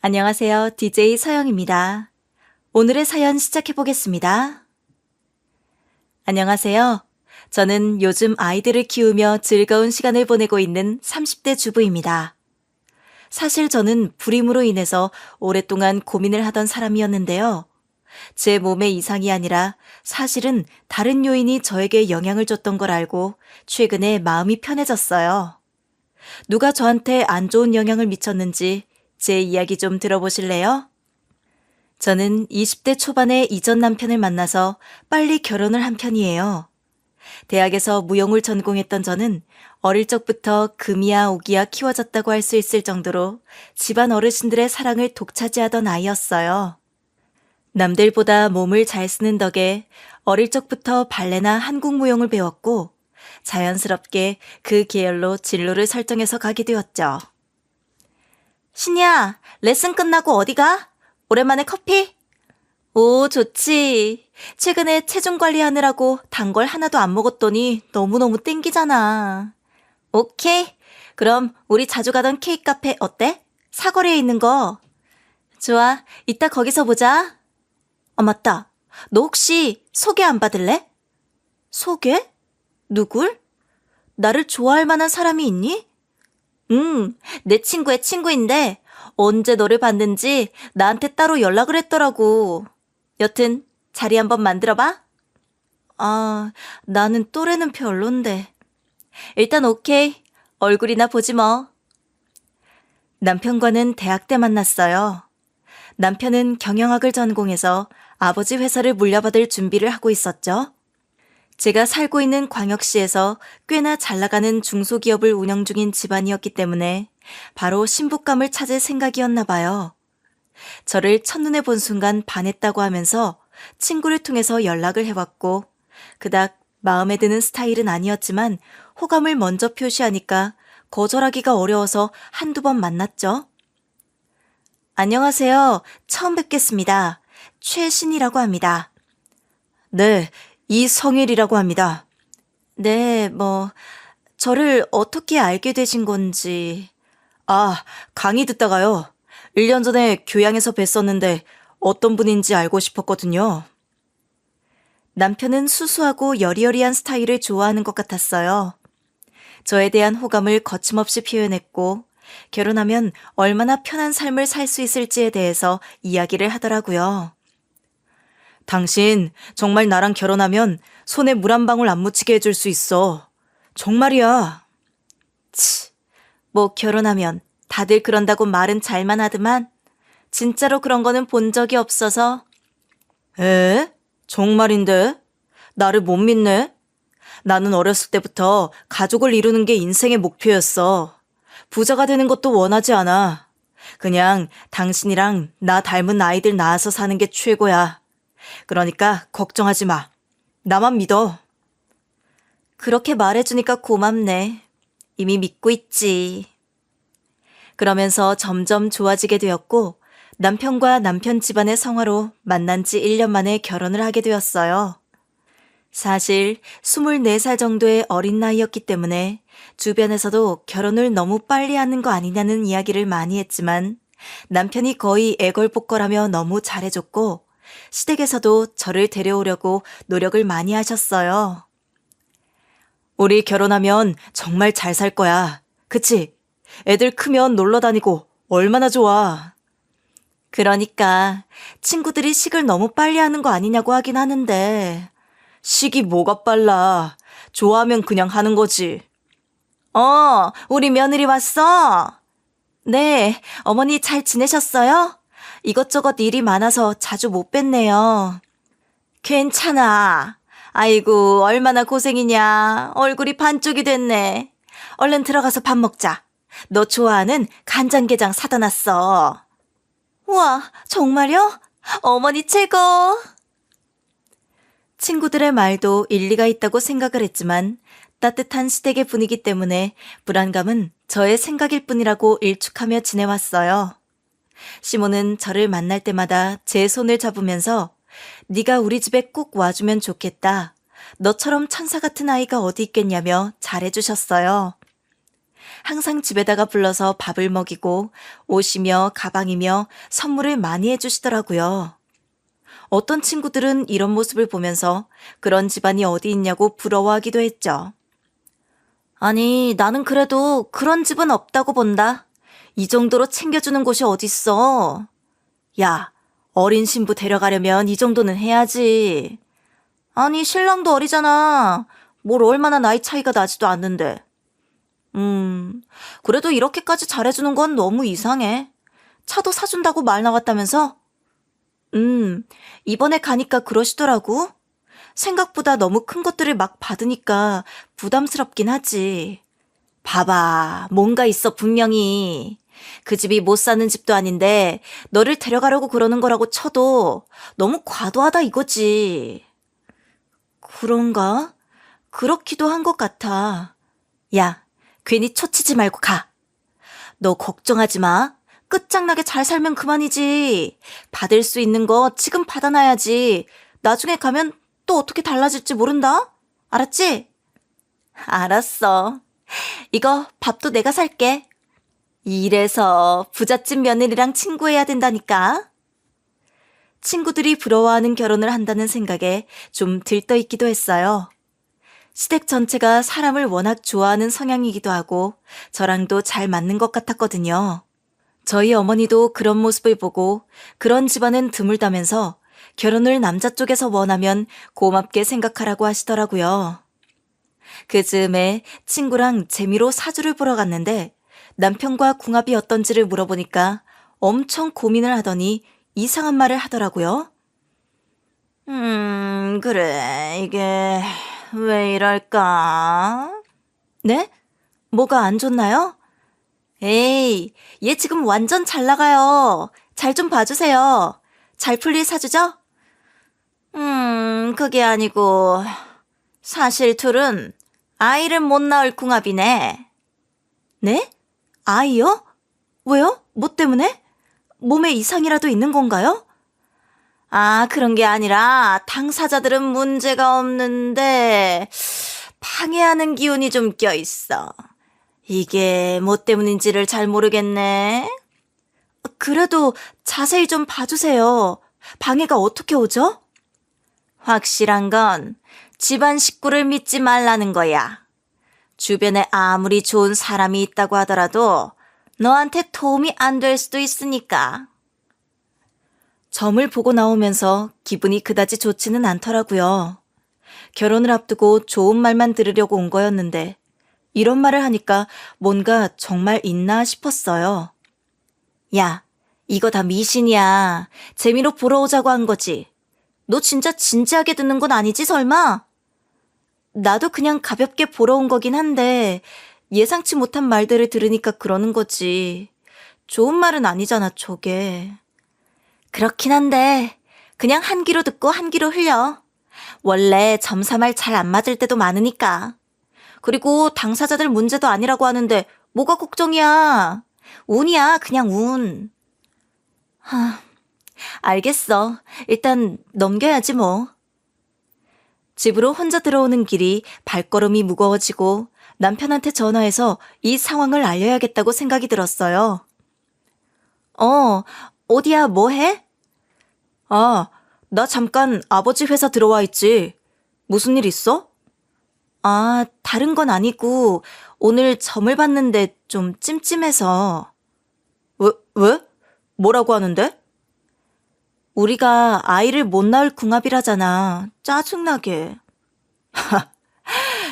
안녕하세요. DJ 서영입니다. 오늘의 사연 시작해 보겠습니다. 안녕하세요. 저는 요즘 아이들을 키우며 즐거운 시간을 보내고 있는 30대 주부입니다. 사실 저는 불임으로 인해서 오랫동안 고민을 하던 사람이었는데요. 제 몸에 이상이 아니라 사실은 다른 요인이 저에게 영향을 줬던 걸 알고 최근에 마음이 편해졌어요. 누가 저한테 안 좋은 영향을 미쳤는지 제 이야기 좀 들어보실래요? 저는 20대 초반에 이전 남편을 만나서 빨리 결혼을 한 편이에요. 대학에서 무용을 전공했던 저는 어릴 적부터 금이야 오기야 키워졌다고 할 수 있을 정도로 집안 어르신들의 사랑을 독차지하던 아이였어요. 남들보다 몸을 잘 쓰는 덕에 어릴 적부터 발레나 한국 무용을 배웠고 자연스럽게 그 계열로 진로를 설정해서 가게 되었죠. 신이야, 레슨 끝나고 어디 가? 오랜만에 커피? 오, 좋지. 최근에 체중 관리하느라고 단 걸 하나도 안 먹었더니 너무너무 땡기잖아. 오케이. 그럼 우리 자주 가던 케이크 카페 어때? 사거리에 있는 거. 좋아. 이따 거기서 보자. 아, 맞다. 너 혹시 소개 안 받을래? 소개? 누굴? 나를 좋아할 만한 사람이 있니? 내 친구의 친구인데 언제 너를 봤는지 나한테 따로 연락을 했더라고. 여튼 자리 한번 만들어봐. 아, 나는 또래는 별론데. 일단 오케이. 얼굴이나 보지 뭐. 남편과는 대학 때 만났어요. 남편은 경영학을 전공해서 아버지 회사를 물려받을 준비를 하고 있었죠. 제가 살고 있는 광역시에서 꽤나 잘 나가는 중소기업을 운영 중인 집안이었기 때문에 바로 신부감을 찾을 생각이었나 봐요. 저를 첫눈에 본 순간 반했다고 하면서 친구를 통해서 연락을 해왔고 그닥 마음에 드는 스타일은 아니었지만 호감을 먼저 표시하니까 거절하기가 어려워서 한두 번 만났죠. 안녕하세요. 처음 뵙겠습니다. 최신이라고 합니다. 네, 이성일이라고 합니다. 네, 저를 어떻게 알게 되신 건지. 아, 강의 듣다가요. 1년 전에 교양에서 뵀었는데 어떤 분인지 알고 싶었거든요. 남편은 수수하고 여리여리한 스타일을 좋아하는 것 같았어요. 저에 대한 호감을 거침없이 표현했고 결혼하면 얼마나 편한 삶을 살 수 있을지에 대해서 이야기를 하더라고요. 당신 정말 나랑 결혼하면 손에 물 한 방울 안 묻히게 해줄 수 있어. 정말이야. 결혼하면 다들 그런다고 말은 잘만 하더만 진짜로 그런 거는 본 적이 없어서. 에? 정말인데? 나를 못 믿네? 나는 어렸을 때부터 가족을 이루는 게 인생의 목표였어. 부자가 되는 것도 원하지 않아. 그냥 당신이랑 나 닮은 아이들 낳아서 사는 게 최고야. 그러니까 걱정하지 마. 나만 믿어. 그렇게 말해주니까 고맙네. 이미 믿고 있지. 그러면서 점점 좋아지게 되었고 남편과 남편 집안의 성화로 만난 지 1년 만에 결혼을 하게 되었어요. 사실 24살 정도의 어린 나이였기 때문에 주변에서도 결혼을 너무 빨리 하는 거 아니냐는 이야기를 많이 했지만 남편이 거의 애걸복걸하며 너무 잘해줬고 시댁에서도 저를 데려오려고 노력을 많이 하셨어요. 우리 결혼하면 정말 잘 살 거야. 그치? 애들 크면 놀러 다니고 얼마나 좋아. 그러니까 친구들이 식을 너무 빨리 하는 거 아니냐고 하긴 하는데 식이 뭐가 빨라. 좋아하면 그냥 하는 거지. 우리 며느리 왔어. 네, 어머니 잘 지내셨어요? 이것저것 일이 많아서 자주 못 뵀네요. 괜찮아. 아이고, 얼마나 고생이냐. 얼굴이 반쪽이 됐네. 얼른 들어가서 밥 먹자. 너 좋아하는 간장게장 사다 놨어. 우와, 정말요? 어머니 최고! 친구들의 말도 일리가 있다고 생각을 했지만 따뜻한 시댁의 분위기 때문에 불안감은 저의 생각일 뿐이라고 일축하며 지내왔어요. 시모는 저를 만날 때마다 제 손을 잡으면서 네가 우리 집에 꼭 와주면 좋겠다. 너처럼 천사 같은 아이가 어디 있겠냐며 잘해주셨어요. 항상 집에다가 불러서 밥을 먹이고 옷이며 가방이며 선물을 많이 해주시더라고요. 어떤 친구들은 이런 모습을 보면서 그런 집안이 어디 있냐고 부러워하기도 했죠. 아니, 나는 그래도 그런 집은 없다고 본다. 이 정도로 챙겨주는 곳이 어딨어. 야, 어린 신부 데려가려면 이 정도는 해야지. 아니, 신랑도 어리잖아. 뭘 얼마나 나이 차이가 나지도 않는데. 그래도 이렇게까지 잘해주는 건 너무 이상해. 차도 사준다고 말 나왔다면서? 이번에 가니까 그러시더라고. 생각보다 너무 큰 것들을 막 받으니까 부담스럽긴 하지. 봐봐, 뭔가 있어, 분명히. 그 집이 못 사는 집도 아닌데 너를 데려가려고 그러는 거라고 쳐도 너무 과도하다 이거지. 그런가? 그렇기도 한 것 같아. 야, 괜히 초치지 말고 가. 너 걱정하지 마. 끝장나게 잘 살면 그만이지. 받을 수 있는 거 지금 받아놔야지. 나중에 가면 또 어떻게 달라질지 모른다? 알았지? 알았어. 이거 밥도 내가 살게. 이래서 부잣집 며느리랑 친구해야 된다니까. 친구들이 부러워하는 결혼을 한다는 생각에 좀 들떠있기도 했어요. 시댁 전체가 사람을 워낙 좋아하는 성향이기도 하고 저랑도 잘 맞는 것 같았거든요. 저희 어머니도 그런 모습을 보고 그런 집안은 드물다면서 결혼을 남자 쪽에서 원하면 고맙게 생각하라고 하시더라고요. 그 즈음에 친구랑 재미로 사주를 보러 갔는데 남편과 궁합이 어떤지를 물어보니까 엄청 고민을 하더니 이상한 말을 하더라고요. 그래, 이게 왜 이럴까? 네? 뭐가 안 좋나요? 에이, 얘 지금 완전 잘 나가요. 잘 좀 봐주세요. 잘 풀릴 사주죠? 그게 아니고, 사실 둘은 아이를 못 낳을 궁합이네. 네? 아이요? 왜요? 뭐 때문에? 몸에 이상이라도 있는 건가요? 아, 그런 게 아니라 당사자들은 문제가 없는데 방해하는 기운이 좀 껴있어. 이게 뭐 때문인지를 잘 모르겠네. 그래도 자세히 좀 봐주세요. 방해가 어떻게 오죠? 확실한 건 집안 식구를 믿지 말라는 거야. 주변에 아무리 좋은 사람이 있다고 하더라도 너한테 도움이 안 될 수도 있으니까. 점을 보고 나오면서 기분이 그다지 좋지는 않더라고요. 결혼을 앞두고 좋은 말만 들으려고 온 거였는데 이런 말을 하니까 뭔가 정말 있나 싶었어요. 야, 이거 다 미신이야. 재미로 보러 오자고 한 거지. 너 진짜 진지하게 듣는 건 아니지 설마? 나도 그냥 가볍게 보러 온 거긴 한데 예상치 못한 말들을 들으니까 그러는 거지. 좋은 말은 아니잖아, 저게. 그렇긴 한데 그냥 한 귀로 듣고 한 귀로 흘려. 원래 점사말 잘 안 맞을 때도 많으니까. 그리고 당사자들 문제도 아니라고 하는데 뭐가 걱정이야. 운이야, 그냥 운. 알겠어. 일단 넘겨야지 뭐. 집으로 혼자 들어오는 길이 발걸음이 무거워지고 남편한테 전화해서 이 상황을 알려야겠다고 생각이 들었어요. 어디야, 뭐 해? 아, 나 잠깐 아버지 회사 들어와 있지. 무슨 일 있어? 아, 다른 건 아니고 오늘 점을 봤는데 좀 찜찜해서. 왜? 뭐라고 하는데? 우리가 아이를 못 낳을 궁합이라잖아. 짜증나게.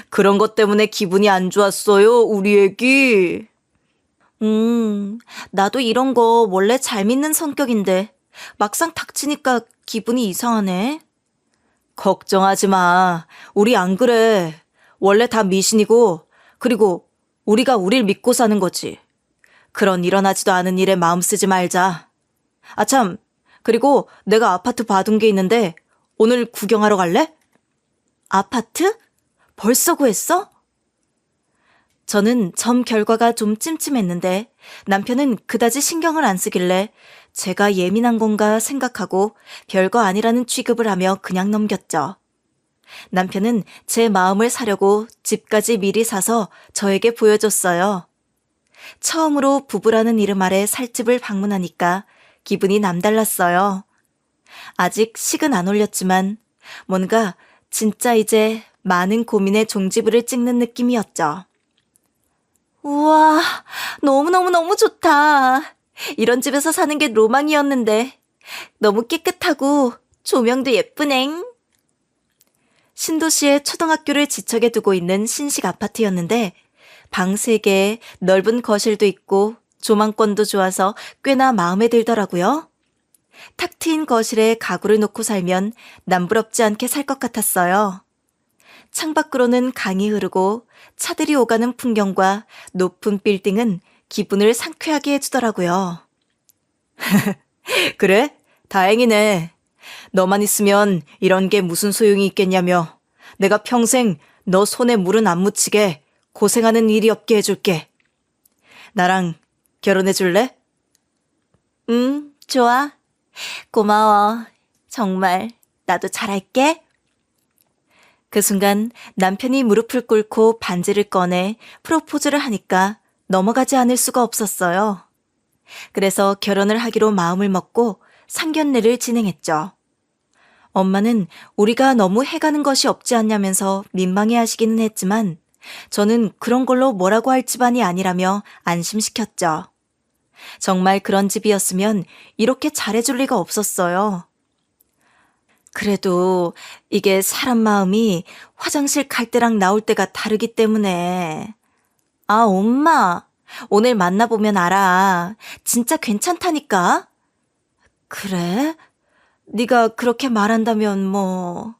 그런 것 때문에 기분이 안 좋았어요, 우리 애기. 나도 이런 거 원래 잘 믿는 성격인데 막상 닥치니까 기분이 이상하네. 걱정하지 마. 우리 안 그래. 원래 다 미신이고 그리고 우리가 우릴 믿고 사는 거지. 그런 일어나지도 않은 일에 마음 쓰지 말자. 아 참, 그리고 내가 아파트 봐둔 게 있는데 오늘 구경하러 갈래? 아파트? 벌써 구했어? 저는 점 결과가 좀 찜찜했는데 남편은 그다지 신경을 안 쓰길래 제가 예민한 건가 생각하고 별거 아니라는 취급을 하며 그냥 넘겼죠. 남편은 제 마음을 사려고 집까지 미리 사서 저에게 보여줬어요. 처음으로 부부라는 이름 아래 살집을 방문하니까 기분이 남달랐어요. 아직 식은 안 올렸지만 뭔가 진짜 이제 많은 고민의 종지부를 찍는 느낌이었죠. 우와, 너무너무너무 좋다. 이런 집에서 사는 게 로망이었는데 너무 깨끗하고 조명도 예쁘넹. 신도시의 초등학교를 지척에 두고 있는 신식 아파트였는데 방 3개에 넓은 거실도 있고 조망권도 좋아서 꽤나 마음에 들더라고요. 탁 트인 거실에 가구를 놓고 살면 남부럽지 않게 살 것 같았어요. 창밖으로는 강이 흐르고 차들이 오가는 풍경과 높은 빌딩은 기분을 상쾌하게 해주더라고요. 그래? 다행이네. 너만 있으면 이런 게 무슨 소용이 있겠냐며. 내가 평생 너 손에 물은 안 묻히게 고생하는 일이 없게 해줄게. 나랑 결혼해 줄래? 좋아. 고마워. 정말 나도 잘할게. 그 순간 남편이 무릎을 꿇고 반지를 꺼내 프로포즈를 하니까 넘어가지 않을 수가 없었어요. 그래서 결혼을 하기로 마음을 먹고 상견례를 진행했죠. 엄마는 우리가 너무 해가는 것이 없지 않냐면서 민망해 하시기는 했지만 저는 그런 걸로 뭐라고 할 집안이 아니라며 안심시켰죠. 정말 그런 집이었으면 이렇게 잘해줄 리가 없었어요. 그래도 이게 사람 마음이 화장실 갈 때랑 나올 때가 다르기 때문에. 아, 엄마. 오늘 만나보면 알아. 진짜 괜찮다니까. 그래? 네가 그렇게 말한다면 뭐.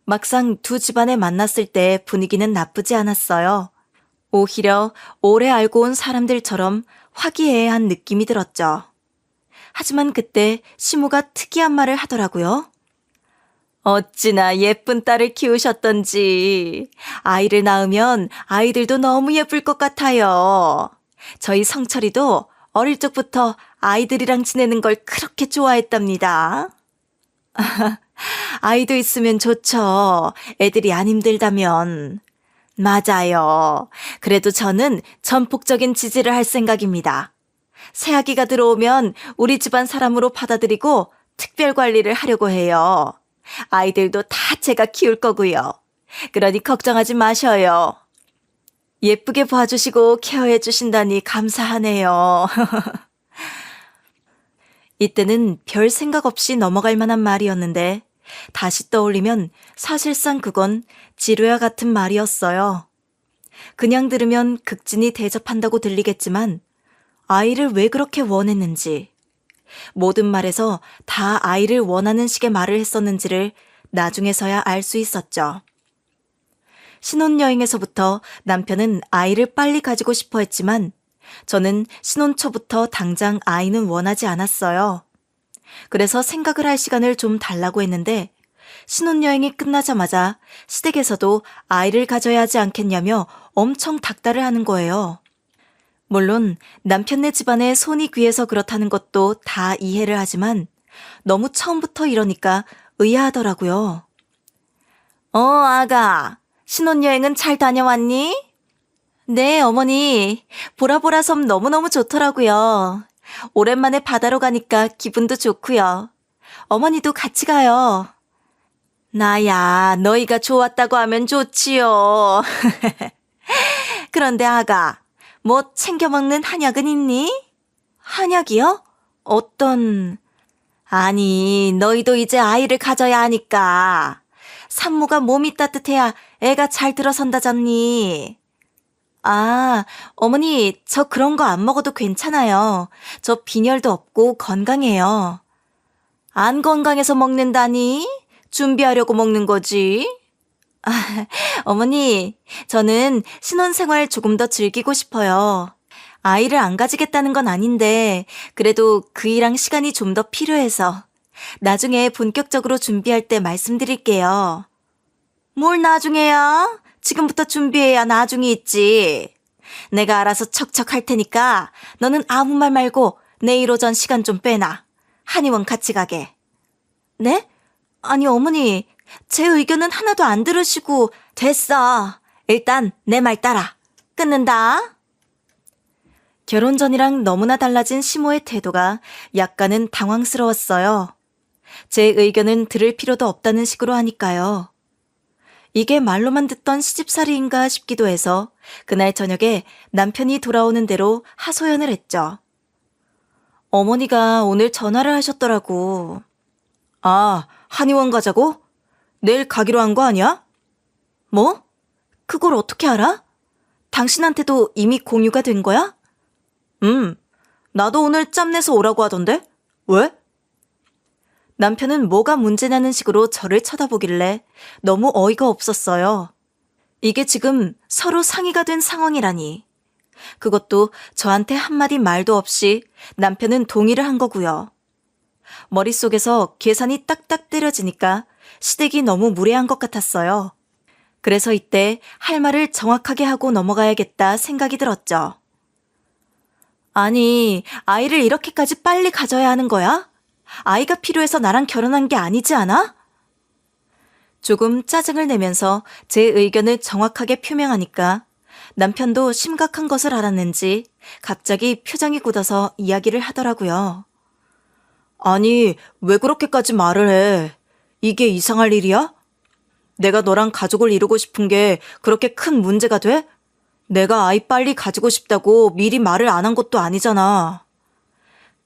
막상 두 집안을 만났을 때 분위기는 나쁘지 않았어요. 오히려 오래 알고 온 사람들처럼 화기애애한 느낌이 들었죠. 하지만 그때 시무가 특이한 말을 하더라고요. 어찌나 예쁜 딸을 키우셨던지. 아이를 낳으면 아이들도 너무 예쁠 것 같아요. 저희 성철이도 어릴 적부터 아이들이랑 지내는 걸 그렇게 좋아했답니다. 아이도 있으면 좋죠. 애들이 안 힘들다면. 맞아요. 그래도 저는 전폭적인 지지를 할 생각입니다. 새아기가 들어오면 우리 집안 사람으로 받아들이고 특별 관리를 하려고 해요. 아이들도 다 제가 키울 거고요. 그러니 걱정하지 마셔요. 예쁘게 봐주시고 케어해 주신다니 감사하네요. 이때는 별 생각 없이 넘어갈 만한 말이었는데 다시 떠올리면 사실상 그건 지뢰와 같은 말이었어요. 그냥 들으면 극진히 대접한다고 들리겠지만 아이를 왜 그렇게 원했는지, 모든 말에서 다 아이를 원하는 식의 말을 했었는지를 나중에서야 알 수 있었죠. 신혼여행에서부터 남편은 아이를 빨리 가지고 싶어 했지만 저는 신혼 초부터 당장 아이는 원하지 않았어요. 그래서 생각을 할 시간을 좀 달라고 했는데 신혼여행이 끝나자마자 시댁에서도 아이를 가져야 하지 않겠냐며 엄청 닥달을 하는 거예요. 물론 남편네 집안에 손이 귀해서 그렇다는 것도 다 이해를 하지만 너무 처음부터 이러니까 의아하더라고요. 아가, 신혼여행은 잘 다녀왔니? 네, 어머니. 보라보라 섬 너무너무 좋더라고요. 오랜만에 바다로 가니까 기분도 좋고요. 어머니도 같이 가요. 나야, 너희가 좋았다고 하면 좋지요. 그런데 아가, 뭐 챙겨 먹는 한약은 있니? 한약이요? 어떤... 아니, 너희도 이제 아이를 가져야 하니까. 산모가 몸이 따뜻해야 애가 잘 들어선다잖니. 아, 어머니, 저 그런 거 안 먹어도 괜찮아요. 저 빈혈도 없고 건강해요. 안 건강해서 먹는다니? 준비하려고 먹는 거지? 아, 어머니, 저는 신혼생활 조금 더 즐기고 싶어요. 아이를 안 가지겠다는 건 아닌데 그래도 그이랑 시간이 좀 더 필요해서 나중에 본격적으로 준비할 때 말씀드릴게요. 뭘 나중에야? 지금부터 준비해야 나중이 있지. 내가 알아서 척척 할 테니까 너는 아무 말 말고 내일 오전 시간 좀 빼놔. 한의원 같이 가게. 네? 아니 어머니, 제 의견은 하나도 안 들으시고. 됐어. 일단 내 말 따라. 끊는다. 결혼 전이랑 너무나 달라진 시모의 태도가 약간은 당황스러웠어요. 제 의견은 들을 필요도 없다는 식으로 하니까요. 이게 말로만 듣던 시집살이인가 싶기도 해서 그날 저녁에 남편이 돌아오는 대로 하소연을 했죠. 어머니가 오늘 전화를 하셨더라고. 아, 한의원 가자고? 내일 가기로 한 거 아니야? 뭐? 그걸 어떻게 알아? 당신한테도 이미 공유가 된 거야? 나도 오늘 짬내서 오라고 하던데? 왜? 남편은 뭐가 문제냐는 식으로 저를 쳐다보길래 너무 어이가 없었어요. 이게 지금 서로 상의가 된 상황이라니. 그것도 저한테 한마디 말도 없이 남편은 동의를 한 거고요. 머릿속에서 계산이 딱딱 때려지니까 시댁이 너무 무례한 것 같았어요. 그래서 이때 할 말을 정확하게 하고 넘어가야겠다 생각이 들었죠. 아니, 아이를 이렇게까지 빨리 가져야 하는 거야? 아이가 필요해서 나랑 결혼한 게 아니지 않아? 조금 짜증을 내면서 제 의견을 정확하게 표명하니까 남편도 심각한 것을 알았는지 갑자기 표정이 굳어서 이야기를 하더라고요. 아니, 왜 그렇게까지 말을 해? 이게 이상할 일이야? 내가 너랑 가족을 이루고 싶은 게 그렇게 큰 문제가 돼? 내가 아이 빨리 가지고 싶다고 미리 말을 안 한 것도 아니잖아.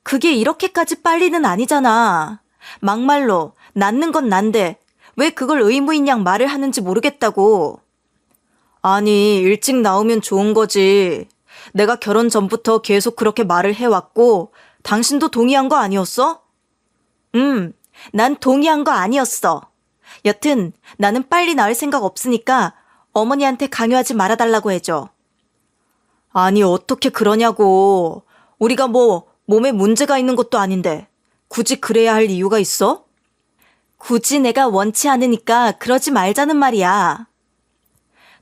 그게 이렇게까지 빨리는 아니잖아. 막말로 낳는 건 난데 왜 그걸 의무인 양 말을 하는지 모르겠다고. 아니, 일찍 나오면 좋은 거지. 내가 결혼 전부터 계속 그렇게 말을 해왔고 당신도 동의한 거 아니었어? 난 동의한 거 아니었어. 여튼 나는 빨리 낳을 생각 없으니까 어머니한테 강요하지 말아달라고 해줘. 아니, 어떻게 그러냐고. 우리가 뭐 몸에 문제가 있는 것도 아닌데 굳이 그래야 할 이유가 있어? 굳이 내가 원치 않으니까 그러지 말자는 말이야.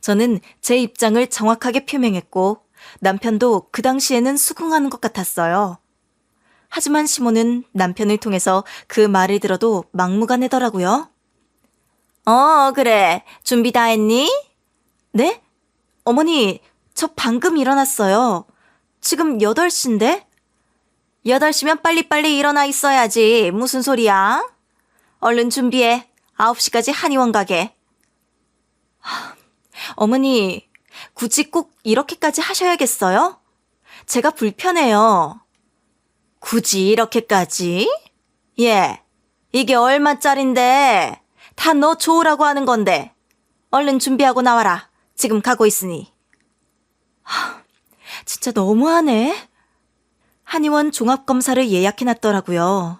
저는 제 입장을 정확하게 표명했고 남편도 그 당시에는 수긍하는 것 같았어요. 하지만 시모는 남편을 통해서 그 말을 들어도 막무가내더라고요. 그래. 준비 다 했니? 네? 어머니, 저 방금 일어났어요. 지금 8시인데? 8시면 빨리빨리 일어나 있어야지. 무슨 소리야? 얼른 준비해. 9시까지 한의원 가게. 어머니, 굳이 꼭 이렇게까지 하셔야겠어요? 제가 불편해요. 굳이 이렇게까지? 예, 이게 얼마짜린데? 다 너 좋으라고 하는 건데. 얼른 준비하고 나와라. 지금 가고 있으니. 진짜 너무하네. 한의원 종합검사를 예약해놨더라고요.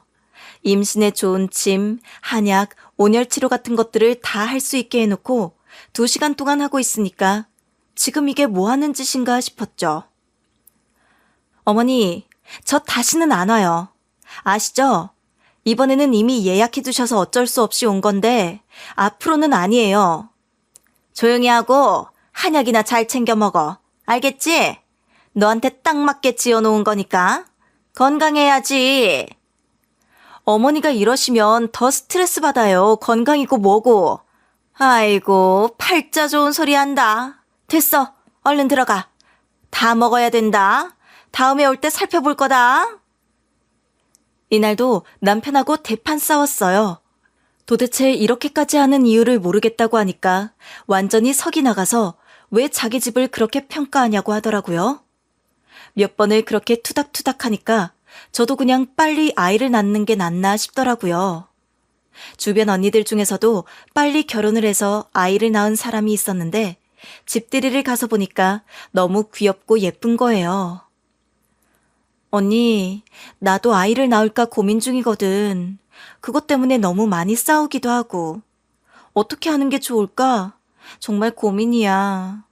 임신에 좋은 침, 한약, 온열치료 같은 것들을 다 할 수 있게 해놓고 2시간 동안 하고 있으니까 지금 이게 뭐 하는 짓인가 싶었죠. 어머니, 저 다시는 안 와요. 아시죠? 이번에는 이미 예약해 두셔서 어쩔 수 없이 온 건데 앞으로는 아니에요. 조용히 하고 한약이나 잘 챙겨 먹어. 알겠지? 너한테 딱 맞게 지어놓은 거니까. 건강해야지. 어머니가 이러시면 더 스트레스 받아요. 건강이고 뭐고. 아이고, 팔자 좋은 소리 한다. 됐어. 얼른 들어가. 다 먹어야 된다. 다음에 올 때 살펴볼 거다. 이날도 남편하고 대판 싸웠어요. 도대체 이렇게까지 하는 이유를 모르겠다고 하니까 완전히 석이 나가서 왜 자기 집을 그렇게 평가하냐고 하더라고요. 몇 번을 그렇게 투닥투닥 하니까 저도 그냥 빨리 아이를 낳는 게 낫나 싶더라고요. 주변 언니들 중에서도 빨리 결혼을 해서 아이를 낳은 사람이 있었는데 집들이를 가서 보니까 너무 귀엽고 예쁜 거예요. 언니, 나도 아이를 낳을까 고민 중이거든. 그것 때문에 너무 많이 싸우기도 하고. 어떻게 하는 게 좋을까? 정말 고민이야.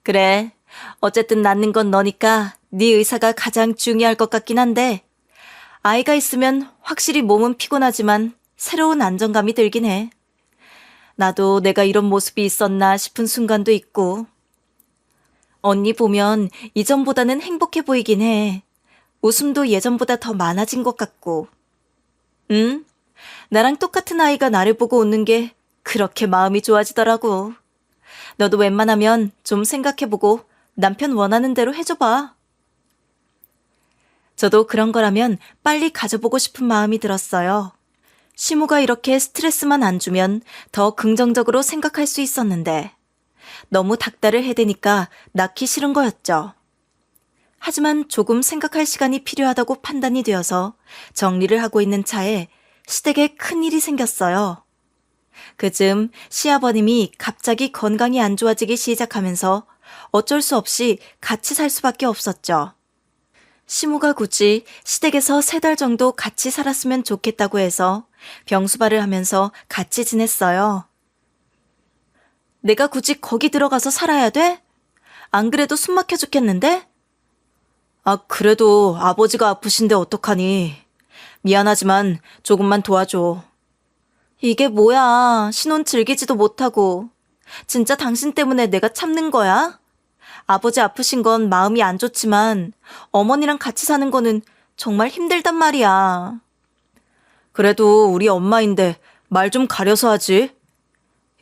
그래, 어쨌든 낳는 건 너니까 네 의사가 가장 중요할 것 같긴 한데 아이가 있으면 확실히 몸은 피곤하지만 새로운 안정감이 들긴 해. 나도 내가 이런 모습이 있었나 싶은 순간도 있고. 언니 보면 이전보다는 행복해 보이긴 해. 웃음도 예전보다 더 많아진 것 같고. 응? 나랑 똑같은 아이가 나를 보고 웃는 게 그렇게 마음이 좋아지더라고. 너도 웬만하면 좀 생각해보고 남편 원하는 대로 해줘봐. 저도 그런 거라면 빨리 가져보고 싶은 마음이 들었어요. 시모가 이렇게 스트레스만 안 주면 더 긍정적으로 생각할 수 있었는데 너무 닥달을 해대니까 낳기 싫은 거였죠. 하지만 조금 생각할 시간이 필요하다고 판단이 되어서 정리를 하고 있는 차에 시댁에 큰일이 생겼어요. 그즈음 시아버님이 갑자기 건강이 안 좋아지기 시작하면서 어쩔 수 없이 같이 살 수밖에 없었죠. 시모가 굳이 시댁에서 3달 정도 같이 살았으면 좋겠다고 해서 병수발을 하면서 같이 지냈어요. 내가 굳이 거기 들어가서 살아야 돼? 안 그래도 숨 막혀 죽겠는데? 그래도 아버지가 아프신데 어떡하니. 미안하지만 조금만 도와줘. 이게 뭐야. 신혼 즐기지도 못하고. 진짜 당신 때문에 내가 참는 거야? 아버지 아프신 건 마음이 안 좋지만 어머니랑 같이 사는 거는 정말 힘들단 말이야. 그래도 우리 엄마인데 말 좀 가려서 하지.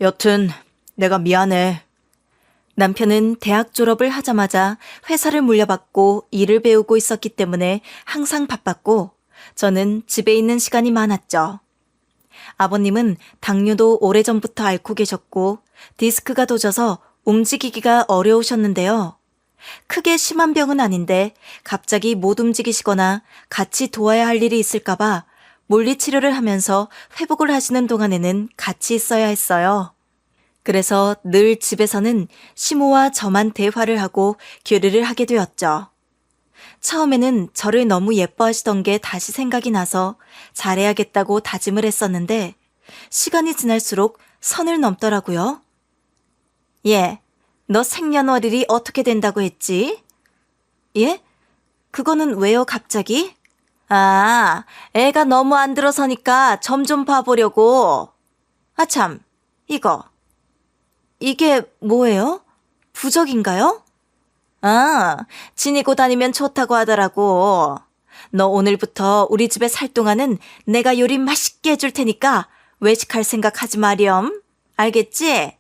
여튼 내가 미안해. 남편은 대학 졸업을 하자마자 회사를 물려받고 일을 배우고 있었기 때문에 항상 바빴고 저는 집에 있는 시간이 많았죠. 아버님은 당뇨도 오래전부터 앓고 계셨고 디스크가 도져서 움직이기가 어려우셨는데요. 크게 심한 병은 아닌데 갑자기 못 움직이시거나 같이 도와야 할 일이 있을까봐 물리치료를 하면서 회복을 하시는 동안에는 같이 있어야 했어요. 그래서 늘 집에서는 시모와 저만 대화를 하고 교류를 하게 되었죠. 처음에는 저를 너무 예뻐하시던 게 다시 생각이 나서 잘해야겠다고 다짐을 했었는데 시간이 지날수록 선을 넘더라고요. 예, 너 생년월일이 어떻게 된다고 했지? 예? 그거는 왜요, 갑자기? 애가 너무 안 들어서니까 점 좀 봐보려고. 참, 이게 뭐예요? 부적인가요? 지니고 다니면 좋다고 하더라고. 너 오늘부터 우리 집에 살 동안은 내가 요리 맛있게 해줄 테니까 외식할 생각 하지 마렴. 알겠지?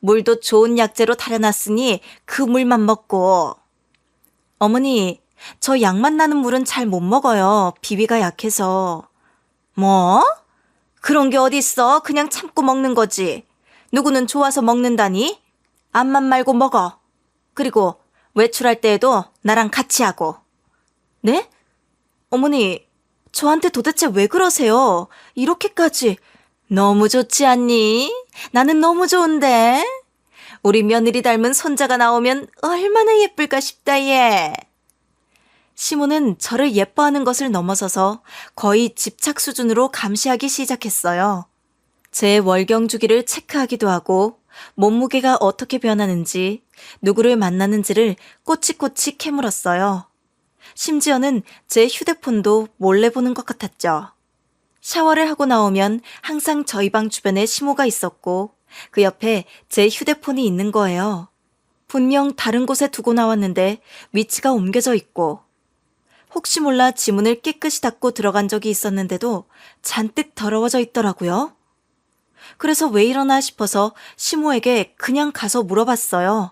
물도 좋은 약재로 달여놨으니 그 물만 먹고. 어머니, 저 약맛 나는 물은 잘 못 먹어요. 비위가 약해서. 뭐? 그런 게 어딨어. 그냥 참고 먹는 거지. 누구는 좋아서 먹는다니? 암만 말고 먹어. 그리고 외출할 때에도 나랑 같이 하고. 네? 어머니, 저한테 도대체 왜 그러세요? 이렇게까지. 너무 좋지 않니? 나는 너무 좋은데. 우리 며느리 닮은 손자가 나오면 얼마나 예쁠까 싶다, 얘. 시모는 저를 예뻐하는 것을 넘어서서 거의 집착 수준으로 감시하기 시작했어요. 제 월경 주기를 체크하기도 하고 몸무게가 어떻게 변하는지, 누구를 만나는지를 꼬치꼬치 캐물었어요. 심지어는 제 휴대폰도 몰래 보는 것 같았죠. 샤워를 하고 나오면 항상 저희 방 주변에 시모가 있었고 그 옆에 제 휴대폰이 있는 거예요. 분명 다른 곳에 두고 나왔는데 위치가 옮겨져 있고 혹시 몰라 지문을 깨끗이 닦고 들어간 적이 있었는데도 잔뜩 더러워져 있더라고요. 그래서 왜 이러나 싶어서 시모에게 그냥 가서 물어봤어요.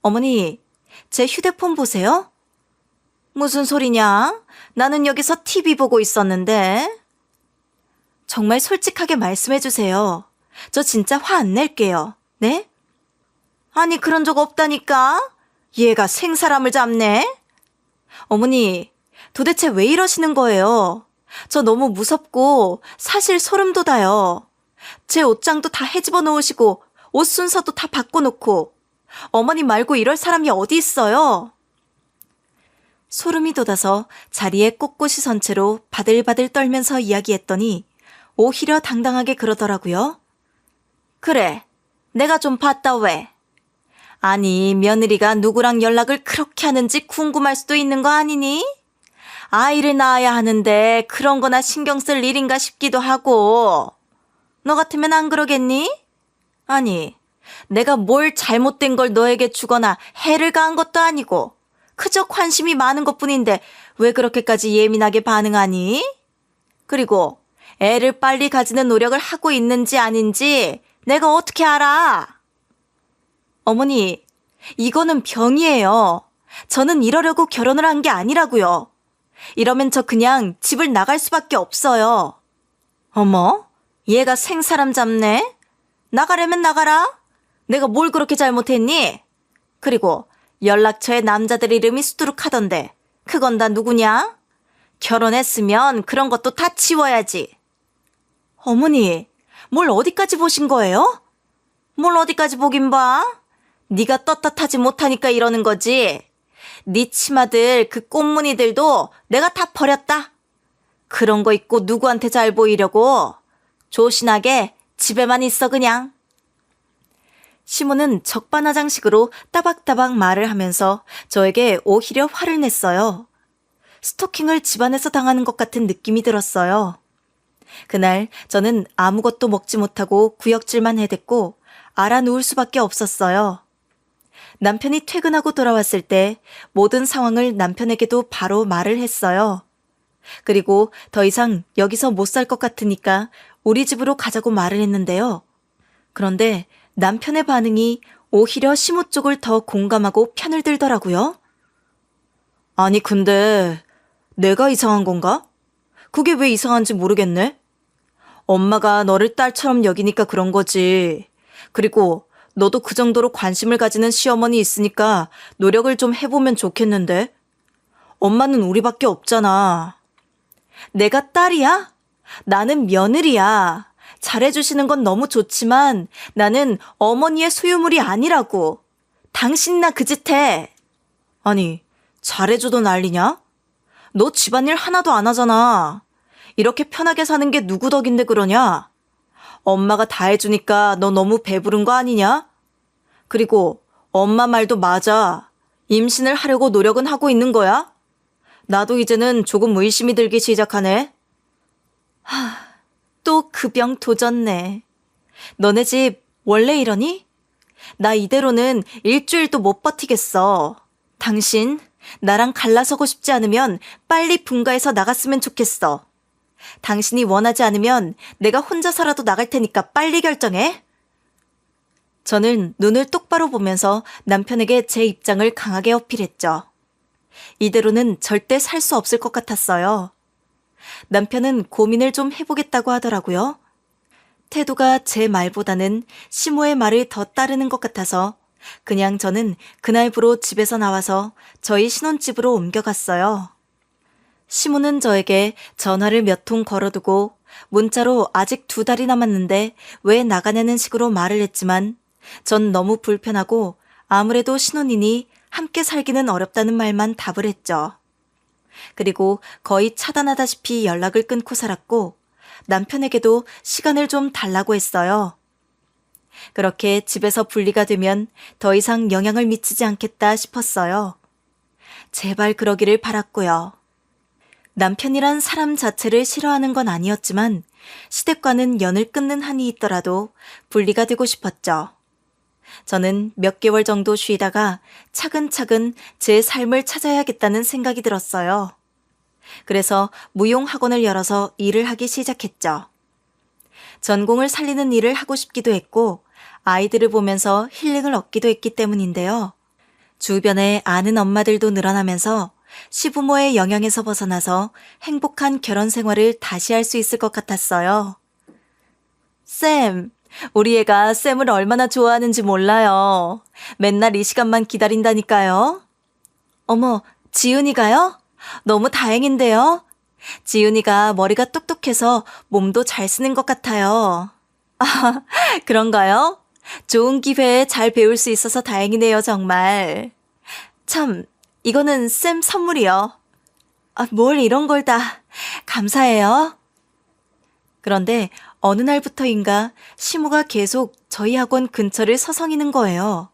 어머니, 제 휴대폰 보세요? 무슨 소리냐? 나는 여기서 TV 보고 있었는데. 정말 솔직하게 말씀해 주세요. 저 진짜 화 안 낼게요. 네? 아니, 그런 적 없다니까? 얘가 생사람을 잡네? 어머니, 도대체 왜 이러시는 거예요? 저 너무 무섭고 사실 소름 돋아요. 제 옷장도 다 헤집어 놓으시고 옷 순서도 다 바꿔놓고 어머니 말고 이럴 사람이 어디 있어요? 소름이 돋아서 자리에 꼿꼿이 선 채로 바들바들 떨면서 이야기했더니 오히려 당당하게 그러더라고요. 그래, 내가 좀 봤다 왜? 아니, 며느리가 누구랑 연락을 그렇게 하는지 궁금할 수도 있는 거 아니니? 아이를 낳아야 하는데 그런 거나 신경 쓸 일인가 싶기도 하고. 너 같으면 안 그러겠니? 아니, 내가 뭘 잘못된 걸 너에게 주거나 해를 가한 것도 아니고 그저 관심이 많은 것뿐인데 왜 그렇게까지 예민하게 반응하니? 그리고 애를 빨리 가지는 노력을 하고 있는지 아닌지 내가 어떻게 알아? 어머니, 이거는 병이에요. 저는 이러려고 결혼을 한 게 아니라고요. 이러면 저 그냥 집을 나갈 수밖에 없어요. 어머, 얘가 생사람 잡네? 나가려면 나가라. 내가 뭘 그렇게 잘못했니? 그리고 연락처에 남자들 이름이 수두룩하던데 그건 다 누구냐? 결혼했으면 그런 것도 다 지워야지. 어머니, 뭘 어디까지 보신 거예요? 뭘 어디까지 보긴 봐? 네가 떳떳하지 못하니까 이러는 거지. 네 치마들 그 꽃무늬들도 내가 다 버렸다. 그런 거 입고 누구한테 잘 보이려고. 조신하게 집에만 있어 그냥. 시모는 적반하장식으로 따박따박 말을 하면서 저에게 오히려 화를 냈어요. 스토킹을 집안에서 당하는 것 같은 느낌이 들었어요. 그날 저는 아무것도 먹지 못하고 구역질만 해댔고 알아 누울 수밖에 없었어요. 남편이 퇴근하고 돌아왔을 때 모든 상황을 남편에게도 바로 말을 했어요. 그리고 더 이상 여기서 못 살 것 같으니까 우리 집으로 가자고 말을 했는데요. 그런데 남편의 반응이 오히려 시모 쪽을 더 공감하고 편을 들더라고요. 아니 근데 내가 이상한 건가? 그게 왜 이상한지 모르겠네. 엄마가 너를 딸처럼 여기니까 그런 거지. 그리고 너도 그 정도로 관심을 가지는 시어머니 있으니까 노력을 좀 해보면 좋겠는데. 엄마는 우리밖에 없잖아. 내가 딸이야? 나는 며느리야. 잘해주시는 건 너무 좋지만 나는 어머니의 소유물이 아니라고. 당신이나 그 짓 해. 아니, 잘해줘도 난리냐? 너 집안일 하나도 안 하잖아. 이렇게 편하게 사는 게 누구 덕인데 그러냐? 엄마가 다 해주니까 너 너무 배부른 거 아니냐? 그리고 엄마 말도 맞아. 임신을 하려고 노력은 하고 있는 거야? 나도 이제는 조금 의심이 들기 시작하네. 또 그 병 도졌네. 너네 집 원래 이러니? 나 이대로는 일주일도 못 버티겠어. 당신 나랑 갈라서고 싶지 않으면 빨리 분가해서 나갔으면 좋겠어. 당신이 원하지 않으면 내가 혼자서라도 나갈 테니까 빨리 결정해. 저는 눈을 똑바로 보면서 남편에게 제 입장을 강하게 어필했죠. 이대로는 절대 살 수 없을 것 같았어요. 남편은 고민을 좀 해보겠다고 하더라고요. 태도가 제 말보다는 시모의 말을 더 따르는 것 같아서 그냥 저는 그날부로 집에서 나와서 저희 신혼집으로 옮겨갔어요. 시모는 저에게 전화를 몇 통 걸어두고 문자로 아직 2달이 남았는데 왜 나가냐는 식으로 말을 했지만 전 너무 불편하고 아무래도 신혼이니 함께 살기는 어렵다는 말만 답을 했죠. 그리고 거의 차단하다시피 연락을 끊고 살았고 남편에게도 시간을 좀 달라고 했어요. 그렇게 집에서 분리가 되면 더 이상 영향을 미치지 않겠다 싶었어요. 제발 그러기를 바랐고요. 남편이란 사람 자체를 싫어하는 건 아니었지만 시댁과는 연을 끊는 한이 있더라도 분리가 되고 싶었죠. 저는 몇 개월 정도 쉬다가 차근차근 제 삶을 찾아야겠다는 생각이 들었어요. 그래서 무용학원을 열어서 일을 하기 시작했죠. 전공을 살리는 일을 하고 싶기도 했고 아이들을 보면서 힐링을 얻기도 했기 때문인데요. 주변에 아는 엄마들도 늘어나면서 시부모의 영향에서 벗어나서 행복한 결혼 생활을 다시 할 수 있을 것 같았어요. 쌤, 우리 애가 쌤을 얼마나 좋아하는지 몰라요. 맨날 이 시간만 기다린다니까요. 어머, 지은이가요? 너무 다행인데요. 지은이가 머리가 똑똑해서 몸도 잘 쓰는 것 같아요. 아, 그런가요? 좋은 기회에 잘 배울 수 있어서 다행이네요, 정말. 참, 이거는 쌤 선물이요. 아, 뭘 이런 걸 다. 감사해요. 그런데 어느 날부터인가 시모가 계속 저희 학원 근처를 서성이는 거예요.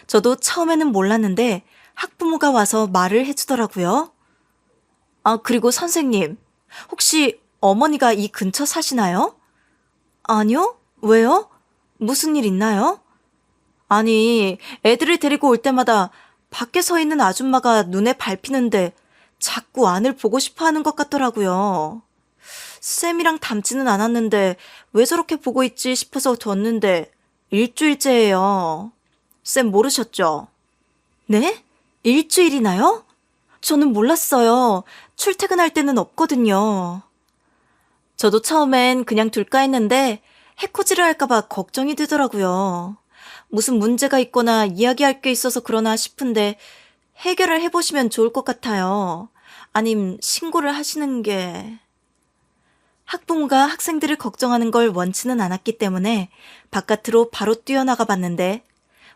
저도 처음에는 몰랐는데 학부모가 와서 말을 해주더라고요. 아, 그리고 선생님, 혹시 어머니가 이 근처 사시나요? 아니요? 왜요? 무슨 일 있나요? 아니, 애들을 데리고 올 때마다 밖에 서 있는 아줌마가 눈에 밟히는데 자꾸 안을 보고 싶어 하는 것 같더라고요. 쌤이랑 닮지는 않았는데 왜 저렇게 보고 있지 싶어서 뒀는데 일주일째예요. 쌤 모르셨죠? 네? 일주일이나요? 저는 몰랐어요. 출퇴근할 때는 없거든요. 저도 처음엔 그냥 둘까 했는데 해코지를 할까봐 걱정이 되더라고요. 무슨 문제가 있거나 이야기할 게 있어서 그러나 싶은데 해결을 해보시면 좋을 것 같아요. 아님 신고를 하시는 게... 학부모가 학생들을 걱정하는 걸 원치는 않았기 때문에 바깥으로 바로 뛰어나가 봤는데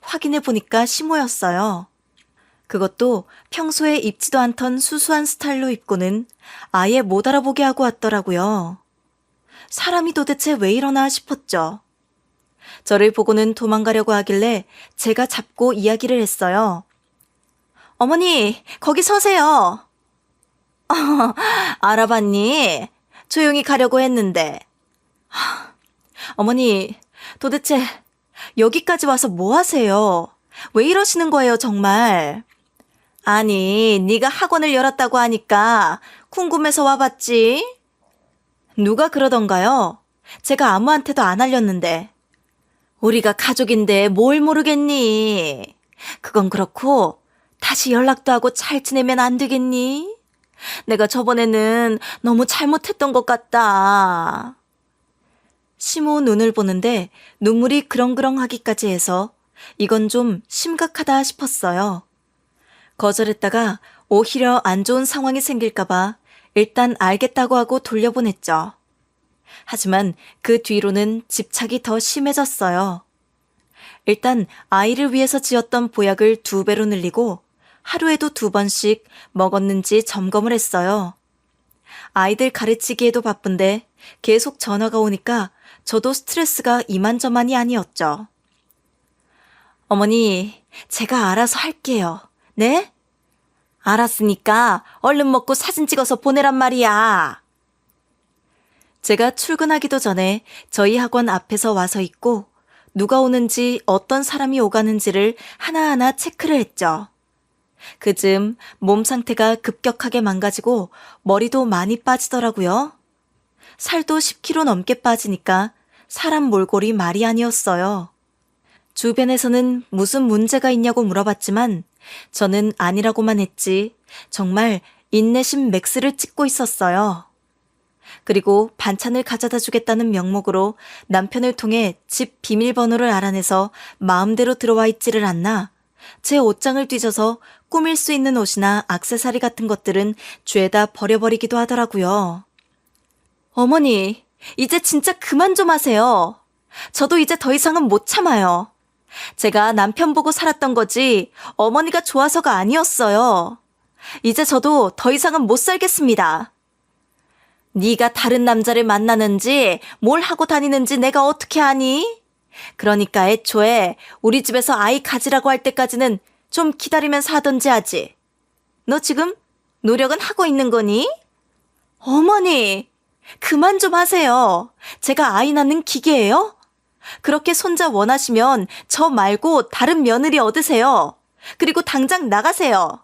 확인해 보니까 시모였어요. 그것도 평소에 입지도 않던 수수한 스타일로 입고는 아예 못 알아보게 하고 왔더라고요. 사람이 도대체 왜 이러나 싶었죠. 저를 보고는 도망가려고 하길래 제가 잡고 이야기를 했어요. 어머니, 거기 서세요. 알아봤니? 조용히 가려고 했는데. 어머니, 도대체 여기까지 와서 뭐 하세요? 왜 이러시는 거예요, 정말? 아니, 네가 학원을 열었다고 하니까 궁금해서 와봤지. 누가 그러던가요? 제가 아무한테도 안 알렸는데. 우리가 가족인데 뭘 모르겠니? 그건 그렇고 다시 연락도 하고 잘 지내면 안 되겠니? 내가 저번에는 너무 잘못했던 것 같다. 시모 눈을 보는데 눈물이 그렁그렁하기까지 해서 이건 좀 심각하다 싶었어요. 거절했다가 오히려 안 좋은 상황이 생길까봐 일단 알겠다고 하고 돌려보냈죠. 하지만 그 뒤로는 집착이 더 심해졌어요. 일단 아이를 위해서 지었던 보약을 2배로 늘리고 하루에도 2번씩 먹었는지 점검을 했어요. 아이들 가르치기에도 바쁜데 계속 전화가 오니까 저도 스트레스가 이만저만이 아니었죠. 어머니, 제가 알아서 할게요. 네? 알았으니까 얼른 먹고 사진 찍어서 보내란 말이야. 제가 출근하기도 전에 저희 학원 앞에서 와서 있고 누가 오는지 어떤 사람이 오가는지를 하나하나 체크를 했죠. 그즘 몸 상태가 급격하게 망가지고 머리도 많이 빠지더라고요. 살도 10kg 넘게 빠지니까 사람 몰골이 말이 아니었어요. 주변에서는 무슨 문제가 있냐고 물어봤지만 저는 아니라고만 했지 정말 인내심 맥스를 찍고 있었어요. 그리고 반찬을 가져다 주겠다는 명목으로 남편을 통해 집 비밀번호를 알아내서 마음대로 들어와 있지를 않나 제 옷장을 뒤져서 꾸밀 수 있는 옷이나 액세서리 같은 것들은 죄다 버려버리기도 하더라고요. 어머니, 이제 진짜 그만 좀 하세요. 저도 이제 더 이상은 못 참아요. 제가 남편 보고 살았던 거지 어머니가 좋아서가 아니었어요. 이제 저도 더 이상은 못 살겠습니다. 네가 다른 남자를 만나는지 뭘 하고 다니는지 내가 어떻게 아니? 그러니까 애초에 우리 집에서 아이 가지라고 할 때까지는 좀 기다리면서 하던지 하지. 너 지금 노력은 하고 있는 거니? 어머니, 그만 좀 하세요. 제가 아이 낳는 기계예요? 그렇게 손자 원하시면 저 말고 다른 며느리 얻으세요. 그리고 당장 나가세요.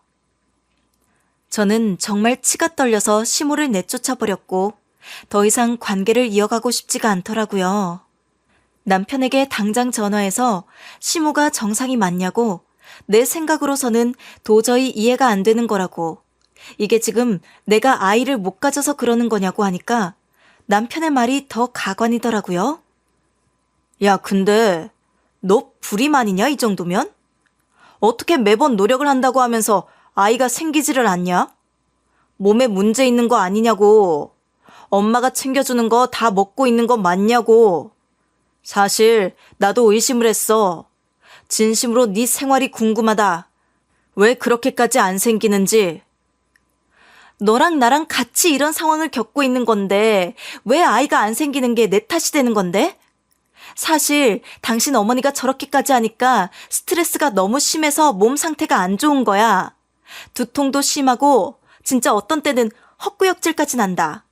저는 정말 치가 떨려서 시모를 내쫓아 버렸고 더 이상 관계를 이어가고 싶지가 않더라고요. 남편에게 당장 전화해서 시모가 정상이 맞냐고 내 생각으로서는 도저히 이해가 안 되는 거라고 이게 지금 내가 아이를 못 가져서 그러는 거냐고 하니까 남편의 말이 더 가관이더라고요. 야, 근데 너 불임 아니냐 이 정도면? 어떻게 매번 노력을 한다고 하면서 아이가 생기지를 않냐? 몸에 문제 있는 거 아니냐고. 엄마가 챙겨주는 거 다 먹고 있는 거 맞냐고. 사실 나도 의심을 했어. 진심으로 네 생활이 궁금하다. 왜 그렇게까지 안 생기는지. 너랑 나랑 같이 이런 상황을 겪고 있는 건데 왜 아이가 안 생기는 게 내 탓이 되는 건데? 사실 당신 어머니가 저렇게까지 하니까 스트레스가 너무 심해서 몸 상태가 안 좋은 거야. 두통도 심하고 진짜 어떤 때는 헛구역질까지 난다.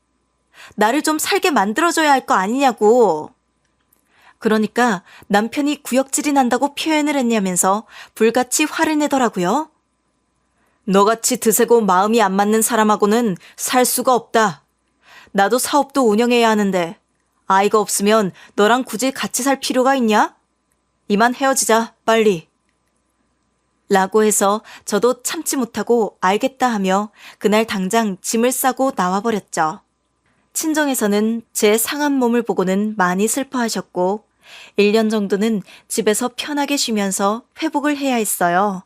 나를 좀 살게 만들어줘야 할 거 아니냐고. 그러니까 남편이 구역질이 난다고 표현을 했냐면서 불같이 화를 내더라고요. 너같이 드세고 마음이 안 맞는 사람하고는 살 수가 없다. 나도 사업도 운영해야 하는데 아이가 없으면 너랑 굳이 같이 살 필요가 있냐? 이만 헤어지자, 빨리. 라고 해서 저도 참지 못하고 알겠다 하며 그날 당장 짐을 싸고 나와버렸죠. 친정에서는 제 상한 몸을 보고는 많이 슬퍼하셨고 1년 정도는 집에서 편하게 쉬면서 회복을 해야 했어요.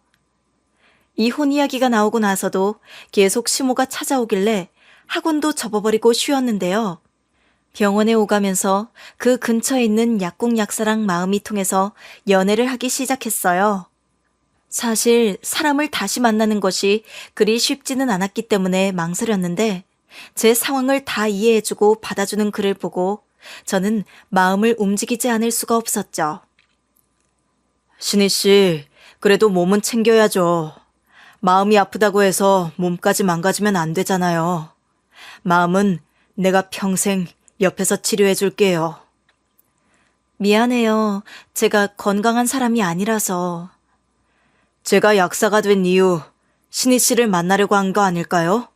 이혼 이야기가 나오고 나서도 계속 시모가 찾아오길래 학원도 접어버리고 쉬었는데요. 병원에 오가면서 그 근처에 있는 약국 약사랑 마음이 통해서 연애를 하기 시작했어요. 사실 사람을 다시 만나는 것이 그리 쉽지는 않았기 때문에 망설였는데 제 상황을 다 이해해주고 받아주는 그를 보고 저는 마음을 움직이지 않을 수가 없었죠. 신희 씨, 그래도 몸은 챙겨야죠. 마음이 아프다고 해서 몸까지 망가지면 안 되잖아요. 마음은 내가 평생 옆에서 치료해 줄게요. 미안해요. 제가 건강한 사람이 아니라서. 제가 약사가 된 이유, 신희 씨를 만나려고 한 거 아닐까요?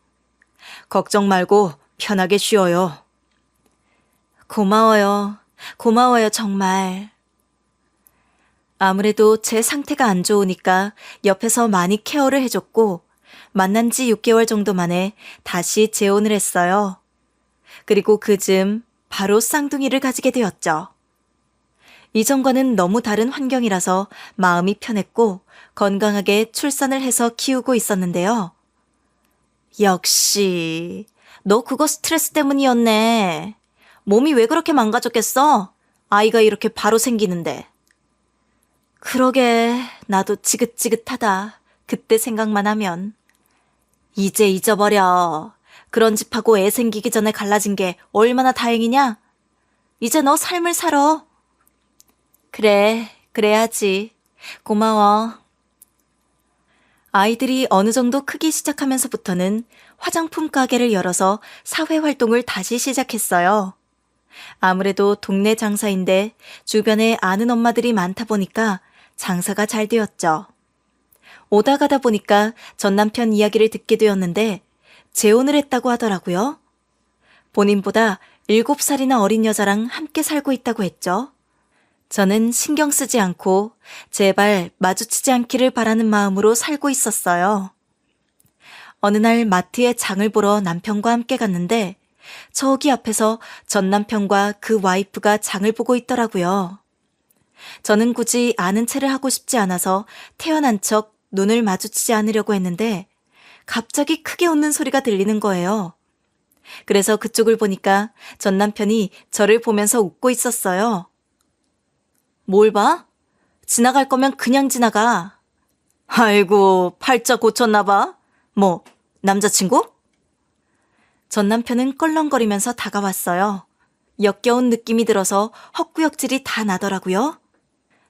걱정 말고 편하게 쉬어요. 고마워요. 고마워요, 정말. 아무래도 제 상태가 안 좋으니까 옆에서 많이 케어를 해줬고 만난 지 6개월 정도 만에 다시 재혼을 했어요. 그리고 그즈음 바로 쌍둥이를 가지게 되었죠. 이전과는 너무 다른 환경이라서 마음이 편했고 건강하게 출산을 해서 키우고 있었는데요. 역시 너 그거 스트레스 때문이었네. 몸이 왜 그렇게 망가졌겠어? 아이가 이렇게 바로 생기는데. 그러게 나도 지긋지긋하다. 그때 생각만 하면. 이제 잊어버려. 그런 집하고 애 생기기 전에 갈라진 게 얼마나 다행이냐? 이제 너 삶을 살아. 그래, 그래야지. 고마워. 아이들이 어느 정도 크기 시작하면서부터는 화장품 가게를 열어서 사회 활동을 다시 시작했어요. 아무래도 동네 장사인데 주변에 아는 엄마들이 많다 보니까 장사가 잘 되었죠. 오다 가다 보니까 전 남편 이야기를 듣게 되었는데 재혼을 했다고 하더라고요. 본인보다 7살이나 어린 여자랑 함께 살고 있다고 했죠. 저는 신경 쓰지 않고 제발 마주치지 않기를 바라는 마음으로 살고 있었어요. 어느 날 마트에 장을 보러 남편과 함께 갔는데 저기 앞에서 전 남편과 그 와이프가 장을 보고 있더라고요. 저는 굳이 아는 체를 하고 싶지 않아서 태어난 척 눈을 마주치지 않으려고 했는데 갑자기 크게 웃는 소리가 들리는 거예요. 그래서 그쪽을 보니까 전 남편이 저를 보면서 웃고 있었어요. 뭘 봐? 지나갈 거면 그냥 지나가. 아이고, 팔자 고쳤나 봐. 뭐, 남자친구? 전 남편은 껄렁거리면서 다가왔어요. 역겨운 느낌이 들어서 헛구역질이 다 나더라고요.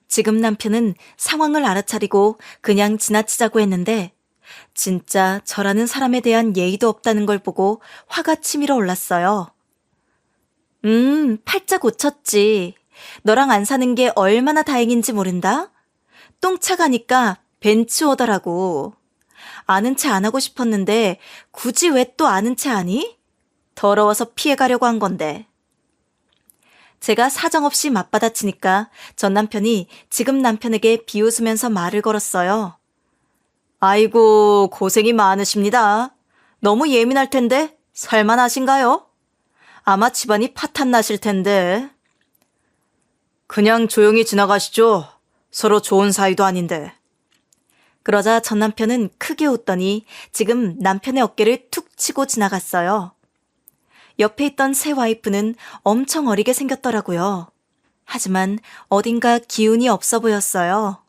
지금 남편은 상황을 알아차리고 그냥 지나치자고 했는데 진짜 저라는 사람에 대한 예의도 없다는 걸 보고 화가 치밀어 올랐어요. 팔자 고쳤지. 너랑 안 사는 게 얼마나 다행인지 모른다? 똥차 가니까 벤츠 오더라고. 아는 체 안 하고 싶었는데 굳이 왜 또 아는 체 하니? 더러워서 피해가려고 한 건데. 제가 사정없이 맞받아치니까 전 남편이 지금 남편에게 비웃으면서 말을 걸었어요. 아이고, 고생이 많으십니다. 너무 예민할 텐데 살만하신가요? 아마 집안이 파탄 나실 텐데. 그냥 조용히 지나가시죠. 서로 좋은 사이도 아닌데. 그러자 전 남편은 크게 웃더니 지금 남편의 어깨를 툭 치고 지나갔어요. 옆에 있던 새 와이프는 엄청 어리게 생겼더라고요. 하지만 어딘가 기운이 없어 보였어요.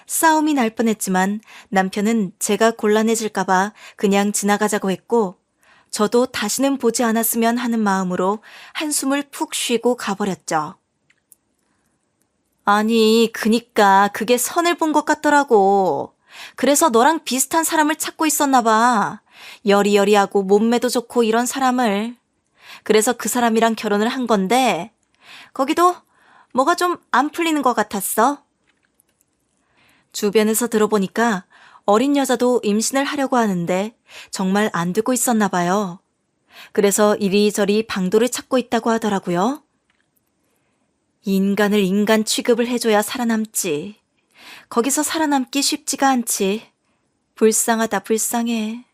싸움이 날 뻔했지만 남편은 제가 곤란해질까봐 그냥 지나가자고 했고 저도 다시는 보지 않았으면 하는 마음으로 한숨을 푹 쉬고 가버렸죠. 아니, 그니까 그게 선을 본 것 같더라고. 그래서 너랑 비슷한 사람을 찾고 있었나 봐. 여리여리하고 몸매도 좋고 이런 사람을. 그래서 그 사람이랑 결혼을 한 건데 거기도 뭐가 좀 안 풀리는 것 같았어. 주변에서 들어보니까 어린 여자도 임신을 하려고 하는데 정말 안 되고 있었나 봐요. 그래서 이리저리 방도를 찾고 있다고 하더라고요. 인간을 인간 취급을 해줘야 살아남지. 거기서 살아남기 쉽지가 않지. 불쌍하다, 불쌍해.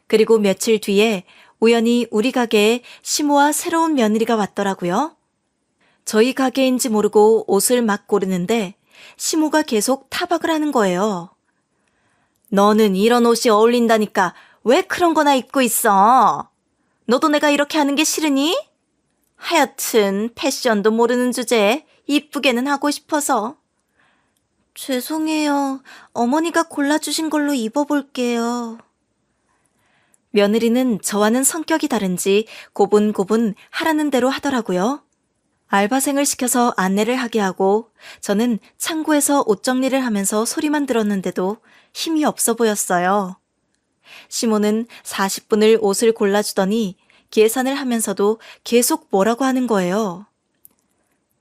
그리고 며칠 뒤에 우연히 우리 가게에 시모와 새로운 며느리가 왔더라고요. 저희 가게인지 모르고 옷을 막 고르는데 시모가 계속 타박을 하는 거예요. 너는 이런 옷이 어울린다니까 왜 그런 거나 입고 있어? 너도 내가 이렇게 하는 게 싫으니? 하여튼 패션도 모르는 주제에 이쁘게는 하고 싶어서. 죄송해요. 어머니가 골라주신 걸로 입어볼게요. 며느리는 저와는 성격이 다른지 고분고분 하라는 대로 하더라고요. 알바생을 시켜서 안내를 하게 하고 저는 창고에서 옷 정리를 하면서 소리만 들었는데도 힘이 없어 보였어요. 시모는 40분을 옷을 골라주더니 계산을 하면서도 계속 뭐라고 하는 거예요.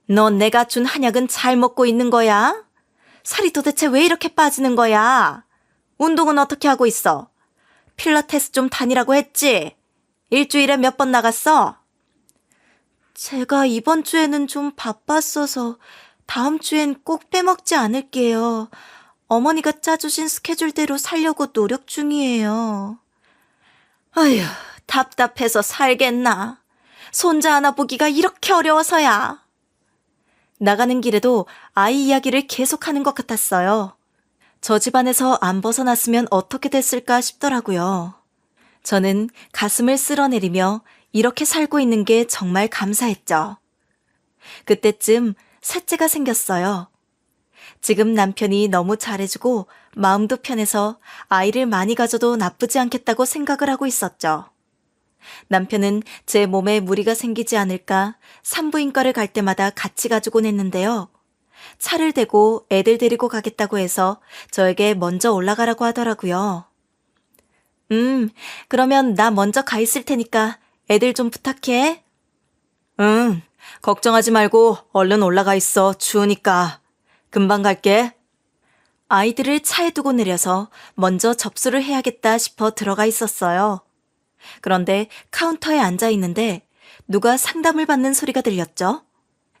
넌 내가 준 한약은 잘 먹고 있는 거야? 살이 도대체 왜 이렇게 빠지는 거야? 운동은 어떻게 하고 있어? 필라테스 좀 다니라고 했지? 일주일에 몇 번 나갔어? 제가 이번 주에는 좀 바빴어서 다음 주엔 꼭 빼먹지 않을게요. 어머니가 짜주신 스케줄대로 살려고 노력 중이에요. 아휴, 답답해서 살겠나. 손자 하나 보기가 이렇게 어려워서야. 나가는 길에도 아이 이야기를 계속하는 것 같았어요. 저 집안에서 안 벗어났으면 어떻게 됐을까 싶더라고요. 저는 가슴을 쓸어내리며 이렇게 살고 있는 게 정말 감사했죠. 그때쯤 셋째가 생겼어요. 지금 남편이 너무 잘해주고 마음도 편해서 아이를 많이 가져도 나쁘지 않겠다고 생각을 하고 있었죠. 남편은 제 몸에 무리가 생기지 않을까 산부인과를 갈 때마다 같이 가지곤 했는데요. 차를 대고 애들 데리고 가겠다고 해서 저에게 먼저 올라가라고 하더라고요. 그러면 나 먼저 가 있을 테니까 애들 좀 부탁해. 응, 걱정하지 말고 얼른 올라가 있어. 추우니까. 금방 갈게. 아이들을 차에 두고 내려서 먼저 접수를 해야겠다 싶어 들어가 있었어요. 그런데 카운터에 앉아 있는데 누가 상담을 받는 소리가 들렸죠?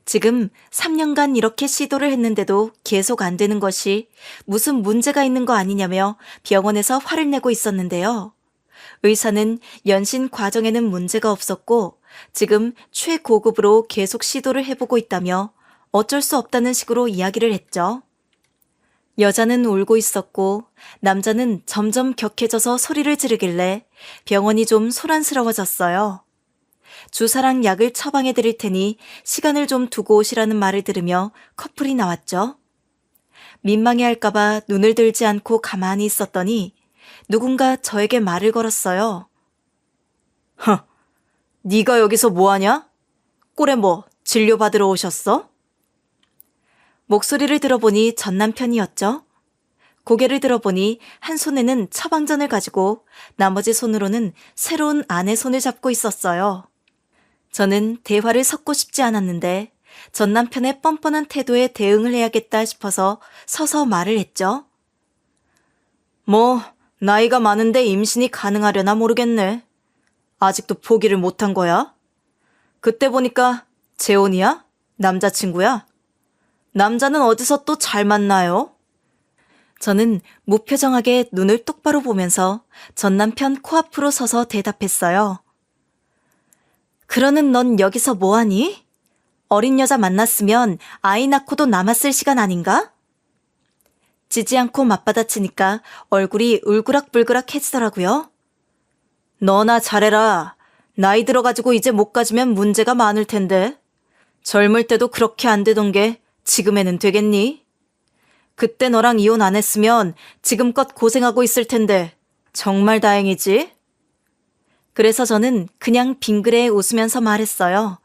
지금 3년간 이렇게 시도를 했는데도 계속 안 되는 것이 무슨 문제가 있는 거 아니냐며 병원에서 화를 내고 있었는데요. 의사는 연신 과정에는 문제가 없었고 지금 최고급으로 계속 시도를 해보고 있다며 어쩔 수 없다는 식으로 이야기를 했죠. 여자는 울고 있었고 남자는 점점 격해져서 소리를 지르길래 병원이 좀 소란스러워졌어요. 주사랑 약을 처방해 드릴 테니 시간을 좀 두고 오시라는 말을 들으며 커플이 나왔죠. 민망해할까봐 눈을 들지 않고 가만히 있었더니 누군가 저에게 말을 걸었어요. 네가 여기서 뭐하냐? 꼴에 뭐 진료받으러 오셨어? 목소리를 들어보니 전 남편이었죠. 고개를 들어보니 한 손에는 처방전을 가지고 나머지 손으로는 새로운 아내 손을 잡고 있었어요. 저는 대화를 섞고 싶지 않았는데 전 남편의 뻔뻔한 태도에 대응을 해야겠다 싶어서 서서 말을 했죠. 뭐 나이가 많은데 임신이 가능하려나 모르겠네. 아직도 포기를 못한 거야? 그때 보니까 재혼이야? 남자친구야? 남자는 어디서 또 잘 만나요? 저는 무표정하게 눈을 똑바로 보면서 전 남편 코앞으로 서서 대답했어요. 그러는 넌 여기서 뭐하니? 어린 여자 만났으면 아이 낳고도 남았을 시간 아닌가? 지지 않고 맞받아치니까 얼굴이 울그락불그락해지더라고요. 너나 잘해라. 나이 들어가지고 이제 못 가지면 문제가 많을 텐데. 젊을 때도 그렇게 안 되던 게 지금에는 되겠니? 그때 너랑 이혼 안 했으면 지금껏 고생하고 있을 텐데 정말 다행이지? 그래서 저는 그냥 빙그레 웃으면서 말했어요.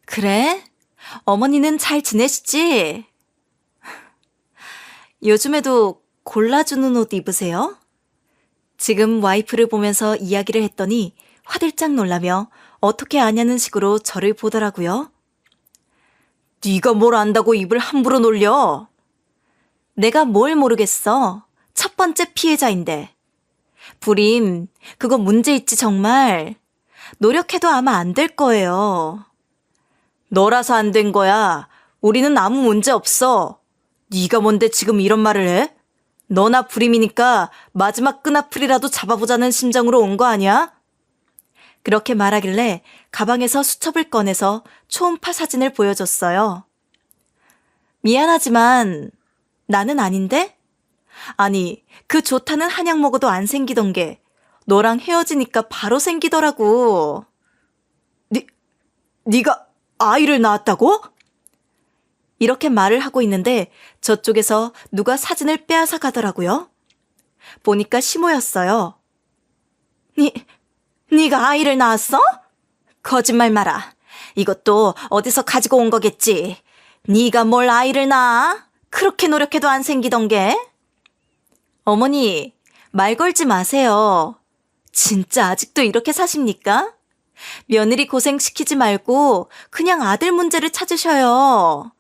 그래? 어머니는 잘 지내시지? 요즘에도 골라주는 옷 입으세요? 지금 와이프를 보면서 이야기를 했더니 화들짝 놀라며 어떻게 아냐는 식으로 저를 보더라고요. 네가 뭘 안다고 입을 함부로 놀려? 내가 뭘 모르겠어. 첫 번째 피해자인데. 불임, 그거 문제 있지 정말. 노력해도 아마 안 될 거예요. 너라서 안 된 거야. 우리는 아무 문제 없어. 네가 뭔데 지금 이런 말을 해? 너나 불임이니까 마지막 끈아풀이라도 잡아보자는 심정으로 온 거 아니야? 그렇게 말하길래 가방에서 수첩을 꺼내서 초음파 사진을 보여줬어요. 미안하지만 나는 아닌데? 아니, 그 좋다는 한약 먹어도 안 생기던 게 너랑 헤어지니까 바로 생기더라고. 네가 아이를 낳았다고? 이렇게 말을 하고 있는데 저쪽에서 누가 사진을 빼앗아 가더라고요. 보니까 시모였어요. 네가 아이를 낳았어? 거짓말 마라. 이것도 어디서 가지고 온 거겠지. 네가 뭘 아이를 낳아? 그렇게 노력해도 안 생기던 게. 어머니, 말 걸지 마세요. 진짜 아직도 이렇게 사십니까? 며느리 고생시키지 말고 그냥 아들 문제를 찾으셔요.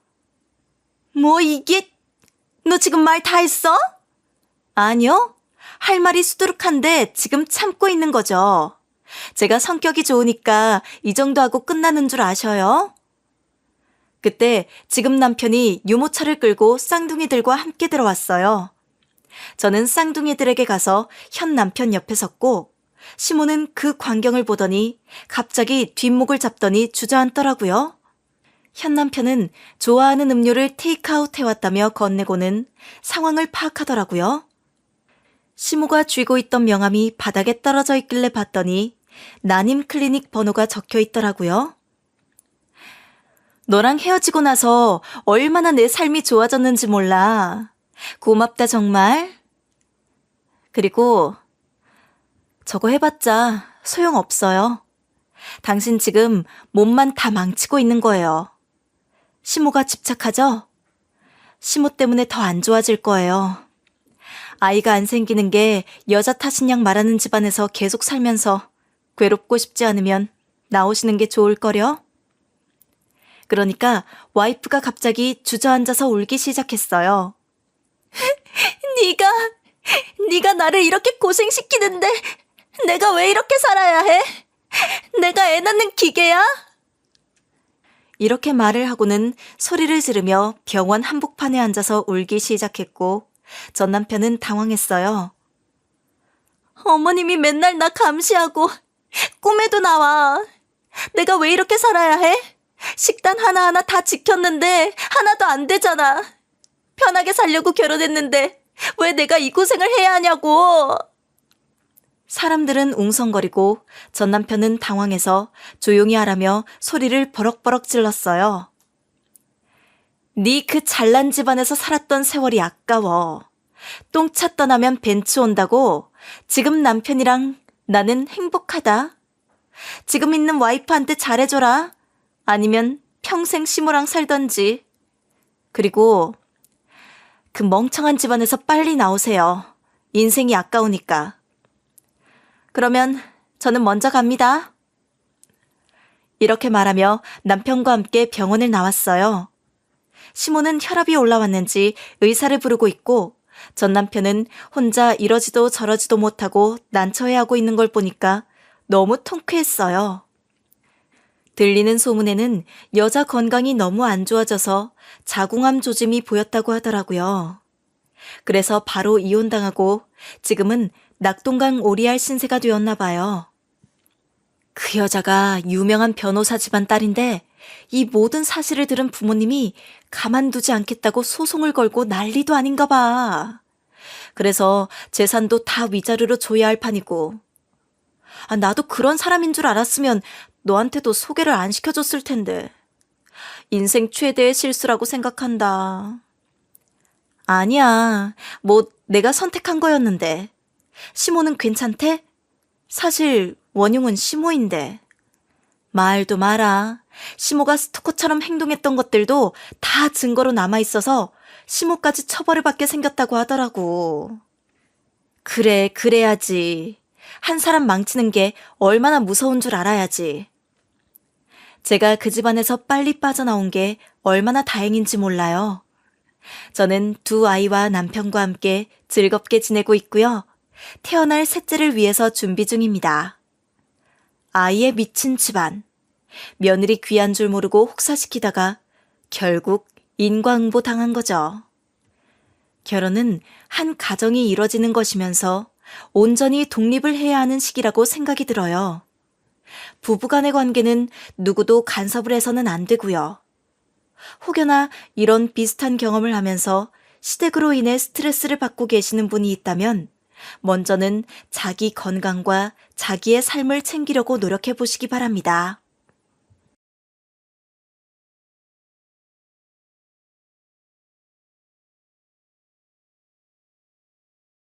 뭐 이게, 너 지금 말 다 했어? 아니요. 할 말이 수두룩한데 지금 참고 있는 거죠. 제가 성격이 좋으니까 이 정도 하고 끝나는 줄 아셔요? 그때 지금 남편이 유모차를 끌고 쌍둥이들과 함께 들어왔어요. 저는 쌍둥이들에게 가서 현 남편 옆에 섰고 시모는 그 광경을 보더니 갑자기 뒷목을 잡더니 주저앉더라고요. 현 남편은 좋아하는 음료를 테이크아웃 해왔다며 건네고는 상황을 파악하더라고요. 시모가 쥐고 있던 명함이 바닥에 떨어져 있길래 봤더니 난임 클리닉 번호가 적혀 있더라고요. 너랑 헤어지고 나서 얼마나 내 삶이 좋아졌는지 몰라. 고맙다 정말. 그리고 저거 해봤자 소용없어요. 당신 지금 몸만 다 망치고 있는 거예요. 시모가 집착하죠? 시모 때문에 더 안 좋아질 거예요. 아이가 안 생기는 게 여자 탓인 양 말하는 집안에서 계속 살면서 괴롭고 싶지 않으면 나오시는 게 좋을 거려? 그러니까 와이프가 갑자기 주저앉아서 울기 시작했어요. 네가 나를 이렇게 고생시키는데 내가 왜 이렇게 살아야 해? 내가 애 낳는 기계야? 이렇게 말을 하고는 소리를 지르며 병원 한복판에 앉아서 울기 시작했고 전 남편은 당황했어요. 어머님이 맨날 나 감시하고 꿈에도 나와. 내가 왜 이렇게 살아야 해? 식단 하나하나 다 지켰는데 하나도 안 되잖아. 편하게 살려고 결혼했는데 왜 내가 이 고생을 해야 하냐고. 사람들은 웅성거리고 전 남편은 당황해서 조용히 하라며 소리를 버럭버럭 질렀어요. 네 그 잘난 집안에서 살았던 세월이 아까워. 똥차 떠나면 벤츠 온다고. 지금 남편이랑 나는 행복하다. 지금 있는 와이프한테 잘해줘라. 아니면 평생 시모랑 살던지. 그리고 그 멍청한 집안에서 빨리 나오세요. 인생이 아까우니까. 그러면 저는 먼저 갑니다. 이렇게 말하며 남편과 함께 병원을 나왔어요. 시모는 혈압이 올라왔는지 의사를 부르고 있고 전 남편은 혼자 이러지도 저러지도 못하고 난처해하고 있는 걸 보니까 너무 통쾌했어요. 들리는 소문에는 여자 건강이 너무 안 좋아져서 자궁암 조짐이 보였다고 하더라고요. 그래서 바로 이혼당하고 지금은 낙동강 오리알 신세가 되었나 봐요. 그 여자가 유명한 변호사 집안 딸인데 이 모든 사실을 들은 부모님이 가만두지 않겠다고 소송을 걸고 난리도 아닌가 봐. 그래서 재산도 다 위자료로 줘야 할 판이고. 나도 그런 사람인 줄 알았으면 너한테도 소개를 안 시켜줬을 텐데. 인생 최대의 실수라고 생각한다. 아니야. 뭐 내가 선택한 거였는데. 시모는 괜찮대? 사실 원흉은 시모인데. 말도 마라. 시모가 스토커처럼 행동했던 것들도 다 증거로 남아있어서 시모까지 처벌을 받게 생겼다고 하더라고. 그래, 그래야지. 한 사람 망치는 게 얼마나 무서운 줄 알아야지. 제가 그 집안에서 빨리 빠져나온 게 얼마나 다행인지 몰라요. 저는 두 아이와 남편과 함께 즐겁게 지내고 있고요. 태어날 셋째를 위해서 준비 중입니다. 아이에 미친 집안. 며느리 귀한 줄 모르고 혹사시키다가 결국 인과응보 당한 거죠. 결혼은 한 가정이 이뤄지는 것이면서 온전히 독립을 해야 하는 시기라고 생각이 들어요. 부부간의 관계는 누구도 간섭을 해서는 안 되고요. 혹여나 이런 비슷한 경험을 하면서 시댁으로 인해 스트레스를 받고 계시는 분이 있다면 먼저는 자기 건강과 자기의 삶을 챙기려고 노력해 보시기 바랍니다.